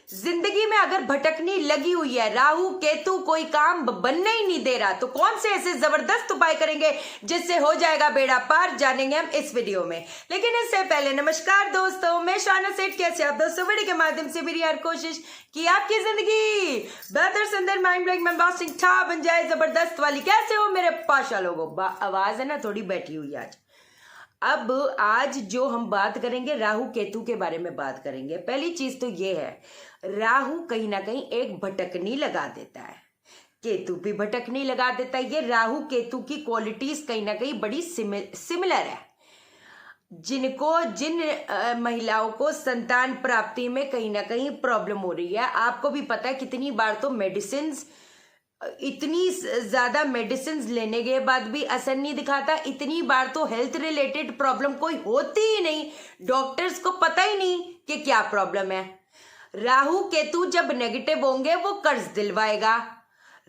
जिंदगी में अगर भटकनी लगी हुई है, राहु केतु कोई काम बनने ही नहीं दे रहा, तो कौन से ऐसे जबरदस्त उपाय करेंगे जिससे हो जाएगा बेड़ा पार, जानेंगे हम इस वीडियो में। लेकिन इससे पहले नमस्कार दोस्तों, मैं शाना सेठ। कैसे आप दोस्तों? वीडियो के माध्यम से मेरी हर कोशिश कि आपकी जिंदगी बेहतर, सुंदर, माइंड ब्लोइंग, मेंबॉस्टिंग था बन जाए, जबरदस्त वाली। कैसे हो मेरे पाशा लोगों? आवाज है ना थोड़ी बैठी हुई आज। अब आज जो हम बात करेंगे, राहु केतु के बारे में बात करेंगे। पहली चीज तो ये है, राहु कहीं ना कहीं एक भटकनी लगा देता है, केतु भी भटकनी लगा देता है। ये राहु केतु की क्वालिटीज कहीं ना कहीं बड़ी सिमिलर है। जिन महिलाओं को संतान प्राप्ति में कहीं ना कहीं प्रॉब्लम हो रही है, आपको भी पता है कितनी बार तो इतनी ज्यादा मेडिसिन लेने के बाद भी असर नहीं दिखाता, इतनी बार तो हेल्थ रिलेटेड प्रॉब्लम कोई होती ही नहीं, डॉक्टर्स को पता ही नहीं कि क्या प्रॉब्लम है। राहु केतु जब नेगेटिव होंगे वो कर्ज दिलवाएगा,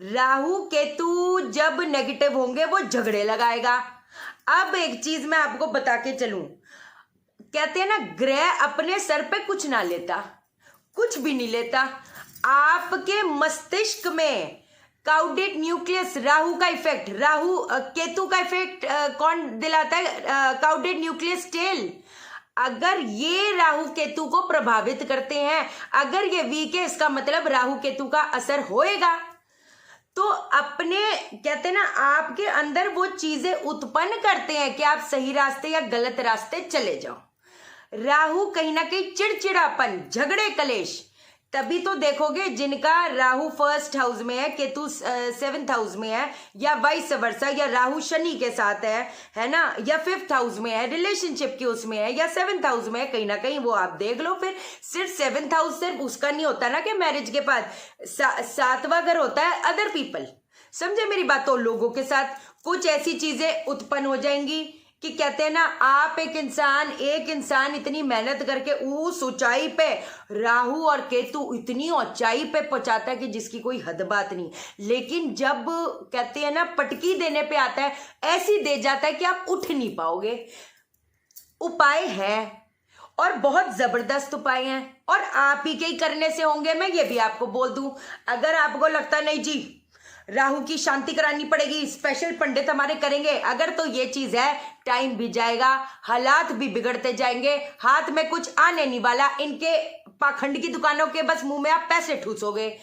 राहु केतु जब नेगेटिव होंगे वो झगड़े लगाएगा। अब एक चीज मैं आपको बता के चलूं, कहते हैं ना, ग्रह अपने सर पे कुछ ना लेता, कुछ भी नहीं लेता। आपके मस्तिष्क में काउडेट न्यूक्लियस, राहु का इफेक्ट, राहु केतु का इफेक्ट कौन दिलाता है? काउडेट न्यूक्लियस टेल। अगर ये राहु केतु को प्रभावित करते हैं, अगर ये वीक है, इसका मतलब राहु केतु का असर होएगा। तो अपने कहते हैं ना, आपके अंदर वो चीजें उत्पन्न करते हैं कि आप सही रास्ते या गलत रास्ते चले जाओ। राहु कहीं ना कहीं चिड़चिड़ापन, झगड़े, कलेश, तभी तो देखोगे जिनका राहु फर्स्ट हाउस में है, केतु सेवेंथ हाउस में है, या वाइस वर्सा, या राहु शनि के साथ है ना, या फिफ्थ हाउस में है, रिलेशनशिप के उसमें है, या सेवेंथ हाउस में है, कहीं ना कहीं वो आप देख लो। फिर सिर्फ सेवेंथ हाउस सिर्फ उसका नहीं होता ना कि मैरिज के बाद सातवां घर होता है अदर पीपल। समझे मेरी बात? तो लोगों के साथ कुछ ऐसी चीजें उत्पन्न हो जाएंगी कि कहते हैं ना, आप एक इंसान इतनी मेहनत करके उस ऊंचाई पे, राहु और केतु इतनी ऊंचाई पे पहुंचाता है कि जिसकी कोई हद बात नहीं, लेकिन जब कहते हैं ना पटकी देने पे आता है, ऐसी दे जाता है कि आप उठ नहीं पाओगे। उपाय है और बहुत जबरदस्त उपाय हैं, और आप ही के ही करने से होंगे। मैं ये भी आपको बोल दूं, अगर आपको लगता नहीं जी राहु की शांति करानी पड़ेगी, स्पेशल पंडित हमारे करेंगे, अगर तो ये चीज है, टाइम भी जाएगा, हालात भी बिगड़ते जाएंगे, हाथ में कुछ आने नहीं वाला। इनके पाखंड की दुकानों के बस मुंह में आप पैसे ठूसोगे।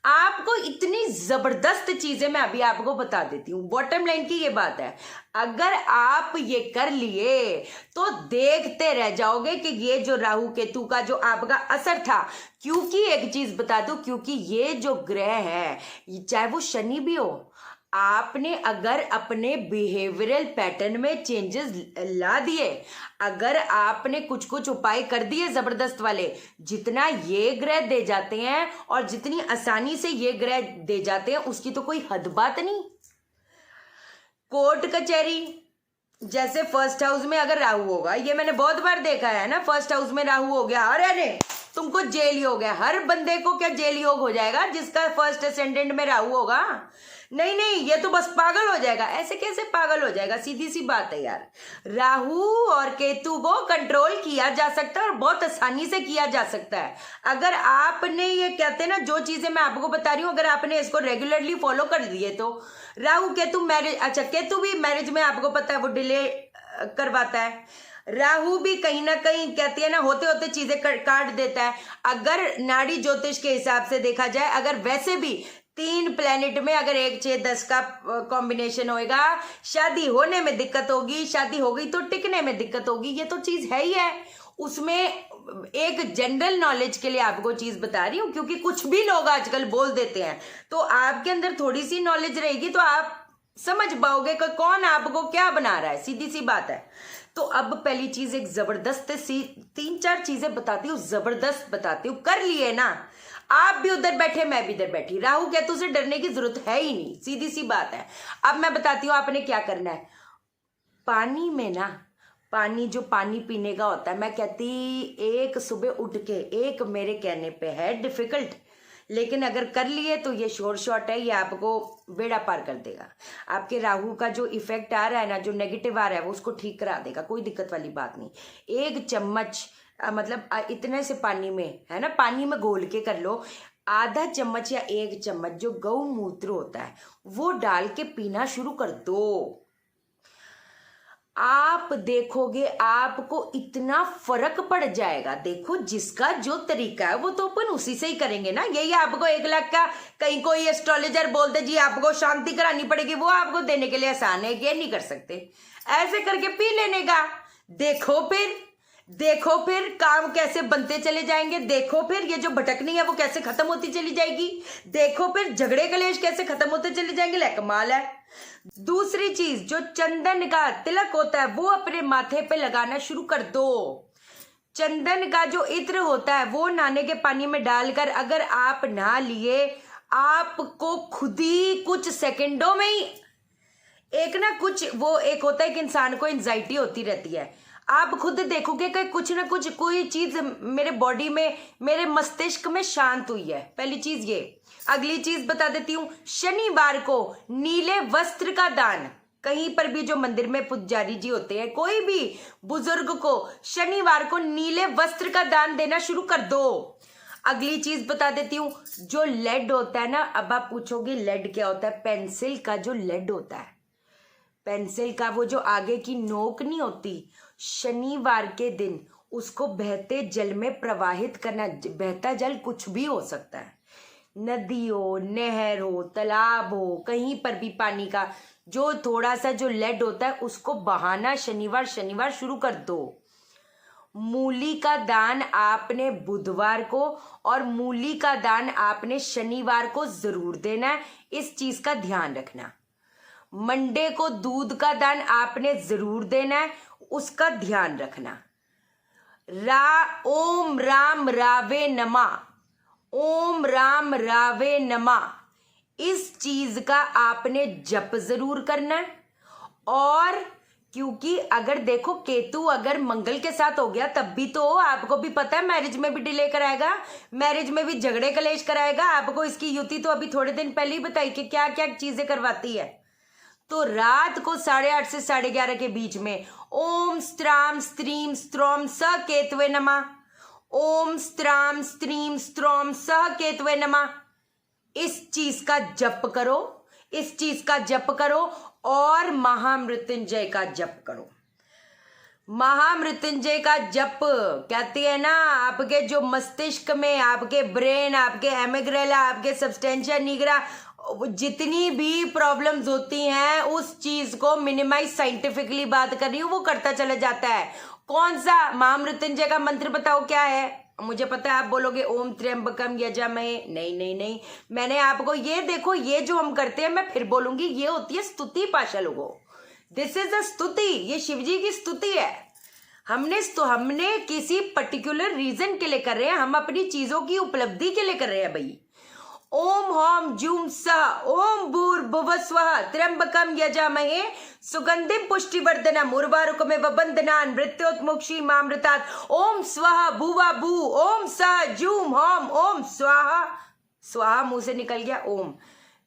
आपको इतनी जबरदस्त चीजें मैं अभी आपको बता देती हूँ। बॉटम लाइन की ये बात है, अगर आप ये कर लिए तो देखते रह जाओगे कि ये जो राहु केतु का जो आपका असर था, क्योंकि एक चीज बता दूं, क्योंकि ये जो ग्रह है, चाहे वो शनि भी हो, आपने अगर अपने बिहेवियरल पैटर्न में चेंजेस ला दिए, अगर आपने कुछ कुछ उपाय कर दिए जबरदस्त वाले, जितना ये ग्रह दे जाते हैं और जितनी आसानी से ये ग्रह दे जाते हैं, उसकी तो कोई हद बात नहीं। कोर्ट कचहरी, जैसे फर्स्ट हाउस में अगर राहु होगा, ये मैंने बहुत बार देखा है ना, फर्स्ट हाउस में राहु हो गया, अरे तुमको जेल ही हो गया। हर बंदे को क्या जेल योग हो जाएगा जिसका फर्स्ट असेंडेंट में राहु होगा? नहीं, ये तो बस पागल हो जाएगा। ऐसे कैसे पागल हो जाएगा? सीधी सी बात है यार। राहु और केतु को कंट्रोल किया जा सकता है और बहुत आसानी से किया जा सकता है, अगर आपने ये कहते हैं ना, जो चीजें मैं आपको बता रही हूँ, अगर आपने इसको रेगुलरली फॉलो कर लिए तो। राहु केतु मैरिज, अच्छा केतु भी मैरिज में आपको पता है वो डिले करवाता है, राहु भी कहीं ना कहीं कहती है ना, होते होते चीजें काट देता है। अगर नाड़ी ज्योतिष के हिसाब से देखा जाए, अगर वैसे भी 3 प्लेनेट में अगर 1, 6, 10 का कॉम्बिनेशन होएगा, शादी होने में दिक्कत होगी, शादी हो गई तो टिकने में दिक्कत होगी, ये तो चीज है ही है। उसमें एक जनरल नॉलेज के लिए आपको चीज बता रही हूँ, क्योंकि कुछ भी लोग आजकल बोल देते हैं, तो आपके अंदर थोड़ी सी नॉलेज रहेगी तो आप समझ पाओगे कि कौन आपको क्या बना रहा है। सीधी सी बात है। तो अब पहली चीज एक जबरदस्त सी 3-4 चीजें बताती हूँ, जबरदस्त बताती हूँ, कर लिए ना, आप भी उधर बैठे, मैं भी इधर बैठी, राहु केतु से डरने की जरूरत है ही नहीं, सीधी सी बात है। अब मैं बताती हूँ आपने क्या करना है। पानी में ना, पानी जो पानी पीने का होता है, मैं कहती एक सुबह उठ के, एक मेरे कहने पे है डिफिकल्ट, लेकिन अगर कर लिए तो ये श्योर शॉट है, ये आपको बेड़ा पार कर देगा। आपके राहु का जो इफेक्ट आ रहा है ना, जो नेगेटिव आ रहा है, वो उसको ठीक करा देगा, कोई दिक्कत वाली बात नहीं। 1 चम्मच मतलब इतने से पानी में, है ना, पानी में घोल के कर लो, आधा चम्मच या 1 चम्मच जो गौमूत्र होता है वो डाल के पीना शुरू कर दो। आप देखोगे आपको इतना फर्क पड़ जाएगा। देखो जिसका जो तरीका है वो तो अपन उसी से ही करेंगे ना। यही आपको 1 लाख का कहीं कोई एस्ट्रोलॉजर बोलते जी आपको शांति करानी पड़ेगी, वो आपको देने के लिए आसान है, ये नहीं कर सकते। ऐसे करके पी लेने का, देखो फिर काम कैसे बनते चले जाएंगे। देखो फिर ये जो भटकनी है वो कैसे खत्म होती चली जाएगी। देखो फिर झगड़े कलेश कैसे खत्म होते चले जाएंगे। ले कमाल है। दूसरी चीज, जो चंदन का तिलक होता है वो अपने माथे पे लगाना शुरू कर दो। चंदन का जो इत्र होता है वो नहाने के पानी में डालकर अगर आप नहा लिए, आपको खुद ही कुछ सेकंडों में ही एक ना कुछ, वो एक होता है कि इंसान को एंजाइटी होती रहती है, आप खुद देखोगे कि कुछ ना कुछ कोई चीज मेरे बॉडी में, मेरे मस्तिष्क में शांत हुई है। पहली चीज ये। अगली चीज बता देती हूँ, शनिवार को नीले वस्त्र का दान, कहीं पर भी जो मंदिर में पुजारी जी होते हैं, कोई भी बुजुर्ग को शनिवार को नीले वस्त्र का दान देना शुरू कर दो। अगली चीज बता देती हूँ, जो लेड होता है ना, अब आप पूछोगे लेड क्या होता है। पेंसिल का जो लेड होता है, पेंसिल का वो जो आगे की नोक नहीं होती, शनिवार के दिन उसको बहते जल में प्रवाहित करना। बहता जल कुछ भी हो सकता है, नदी हो, नहर हो, तालाब हो, कहीं पर भी पानी का जो थोड़ा सा जो लेड होता है उसको बहाना शनिवार शुरू कर दो। मूली का दान आपने बुधवार को और मूली का दान आपने शनिवार को जरूर देना है, इस चीज का ध्यान रखना। मंडे को दूध का दान आपने जरूर देना है, उसका ध्यान रखना। ओम राम रावे नमः, ओम राम रावे नमः, इस चीज का आपने जप जरूर करना है। और क्योंकि अगर देखो केतु अगर मंगल के साथ हो गया तब भी तो आपको भी पता है मैरिज में भी डिले कराएगा, मैरिज में भी झगड़े कलेश कराएगा। आपको इसकी युति तो अभी थोड़े दिन पहले ही बताई कि क्या क्या चीजें करवाती है। तो रात को 8:30 से 11:30 के बीच में ओम स्त्राम स्त्रीम स्त्रोम स केतवे नमः, ओम स्त्राम स्त्रीम स्त्रोम स केतवे नमः, इस चीज का जप करो, इस चीज का जप करो और महामृत्युंजय का जप करो। महामृत्युंजय का जप कहती है ना, आपके जो मस्तिष्क में, आपके ब्रेन, आपके एमिग्रेला, आपके सबस्टेंशिया निग्रा, जितनी भी प्रॉब्लम्स होती हैं उस चीज को मिनिमाइज, साइंटिफिकली बात कर रही हूँ, वो करता चला जाता है। कौन सा महामृत्युंजय का मंत्र बताओ क्या है? मुझे पता है आप बोलोगे ओम त्र्यंबकम यजामहे। नहीं, मैंने आपको ये देखो, ये जो हम करते हैं, मैं फिर बोलूंगी, ये होती है स्तुति पाशा लोगों। दिस इज अ स्तुति, ये शिव जी की स्तुति है। हमने किसी पर्टिकुलर रीजन के लिए कर रहे हैं, हम अपनी चीजों की उपलब्धि के लिए कर रहे हैं भाई। ओम होम जूम सह ओम भूर्भुवः स्वः त्र्यंबकम यजामहे सुगंधिम पुष्टिवर्धनम उर्वारुकमेव बन्धनान् मृत्योर्मुक्षीमामृतात्। ओम स्वः भुवा भू ओम सह जूम होम ओम स्वाहा। स्वाहा मुंह से निकल गया ओम,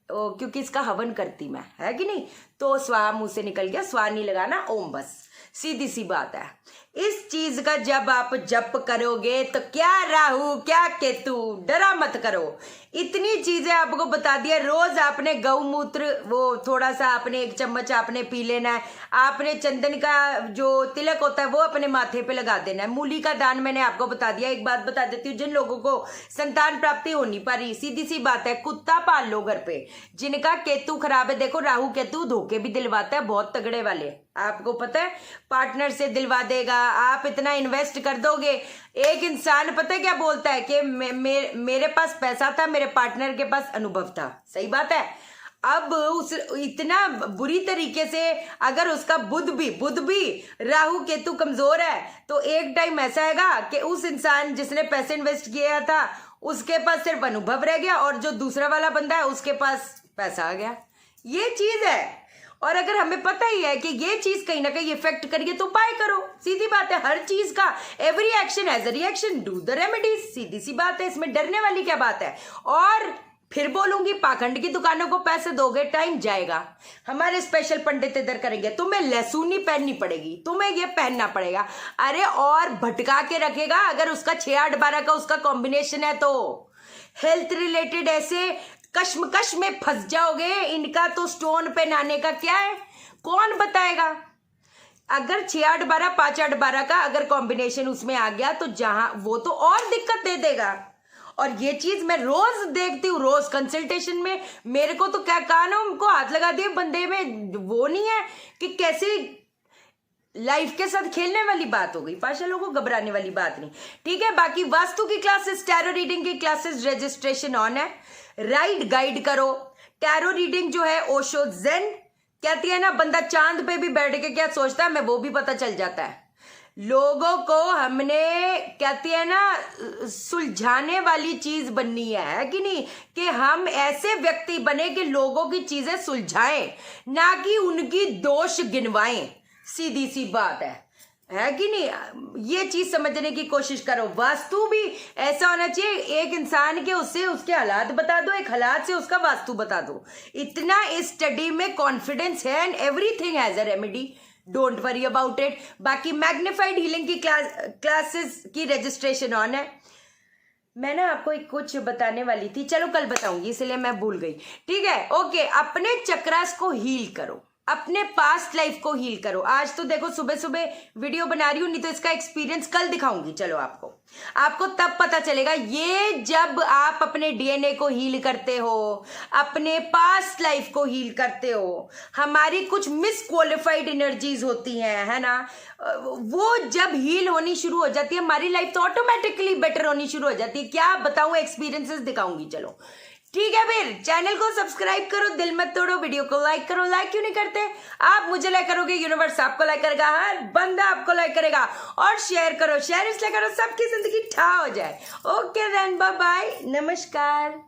क्योंकि इसका हवन करती मैं, है कि नहीं, तो स्वाहा मुंह से निकल गया, स्वाहा नहीं लगाना, ओम बस, सीधी सी बात है। इस चीज का जब आप जप करोगे तो क्या राहु क्या केतु, डरा मत करो। इतनी चीजें आपको बता दिया। रोज आपने गौमूत्र वो थोड़ा सा आपने 1 चम्मच आपने पी लेना है। आपने चंदन का जो तिलक होता है वो अपने माथे पे लगा देना है। मूली का दान मैंने आपको बता दिया। एक बात बता देती हूँ, जिन लोगों को संतान प्राप्ति हो नहीं पा रही, सीधी सी बात है, कुत्ता पाल लो घर पे। जिनका केतु खराब है, देखो राहु केतु धोखे भी दिलवाता है, बहुत तगड़े वाले, आपको पता है, पार्टनर से दिलवा देगा। आप इतना इन्वेस्ट कर दोगे, एक इंसान पता है क्या बोलता है कि मेरे पास पैसा था, मेरे पार्टनर के पास अनुभव था। सही बात है। अब उस इतना बुरी तरीके से अगर उसका बुध भी राहु केतु कमजोर है तो एक टाइम ऐसा आएगा कि उस इंसान जिसने पैसे इन्वेस्ट किया था उसके पास सिर्फ अनुभव रह गया और जो दूसरा वाला बंदा है उसके पास पैसा आ गया। ये चीज है। और अगर हमें पता ही है कि ये चीज कहीं ना कहीं इफेक्ट करिए तो उपाय करो। सीधी बात है, हर चीज का every action has a reaction, do the remedies. सीधी सी बात है, इसमें डरने वाली क्या बात है। और फिर बोलूंगी पाखंड की दुकानों को पैसे दोगे, टाइम जाएगा। हमारे स्पेशल पंडित इधर करेंगे, तुम्हें लहसुनी पहननी पड़ेगी, तुम्हें ये पहनना पड़ेगा। अरे और भटका के रखेगा अगर उसका 6-8-12 का उसका कॉम्बिनेशन है तो। हेल्थ रिलेटेड ऐसे कश्मकश में फंस जाओगे। इनका तो स्टोन पहनाने का क्या है, कौन बताएगा। अगर 6-8-12 5-8-12 का अगर कॉम्बिनेशन उसमें आ गया तो जहां वो तो और दिक्कत दे देगा। और ये चीज मैं रोज देखती हूँ, रोज कंसल्टेशन में मेरे को तो क्या कानों को हाथ लगा दिए बंदे में। वो नहीं है कि कैसे लाइफ के साथ खेलने वाली बात हो गई, पाशा लोगों को घबराने वाली बात नहीं। ठीक है, बाकी वास्तु की क्लासेस, टैरो रीडिंग की क्लासेस रजिस्ट्रेशन ऑन है। राइट गाइड करो। टैरो रीडिंग जो है ओशो जेन कहती है ना, बंदा चांद पे भी बैठ के क्या सोचता है मैं वो भी पता चल जाता है। लोगों को हमने कहती है ना सुलझाने वाली चीज बननी है कि नहीं, कि हम ऐसे व्यक्ति बने कि लोगों की चीजें सुलझाएं, ना कि उनकी दोष गिनवाएं। सीधी सी बात है कि नहीं। ये चीज समझने की कोशिश करो। वास्तु भी ऐसा होना चाहिए, एक इंसान के उससे उसके हालात बता दो, एक हालात से उसका वास्तु बता दो। इतना इस स्टडी में कॉन्फिडेंस है and everything has a remedy, don't worry about it. बाकी मैग्निफाइड हीलिंग की क्लासेस की रजिस्ट्रेशन ऑन है। मैं ना आपको एक कुछ बताने वाली थी, चलो कल बताऊंगी, इसलिए मैं भूल गई। ठीक है, ओके। अपने चक्रास को हील करो, अपने पास्ट लाइफ को हील करो। आज तो देखो सुबह सुबह वीडियो बना रही हूं, नहीं तो इसका एक्सपीरियंस कल दिखाऊंगी। चलो आपको तब पता चलेगा। ये जब आप अपने डीएनए को हील करते हो, अपने पास्ट लाइफ को हील करते हो, हमारी कुछ मिसक्वालिफाइड एनर्जीज होती हैं, है ना, वो जब हील होनी शुरू हो जाती है, हमारी लाइफ तो ऑटोमेटिकली बेटर होनी शुरू हो जाती है। क्या बताऊं, एक्सपीरियंसेस दिखाऊंगी। चलो ठीक है, फिर चैनल को सब्सक्राइब करो, दिल मत तोड़ो, वीडियो को लाइक करो। लाइक क्यों नहीं करते आप? मुझे लाइक करोगे, यूनिवर्स आपको लाइक करेगा, हर बंदा आपको लाइक करेगा। और शेयर करो, शेयर इसलिए करो सबकी जिंदगी ठा हो जाए। ओके देन, बाय बाय, नमस्कार।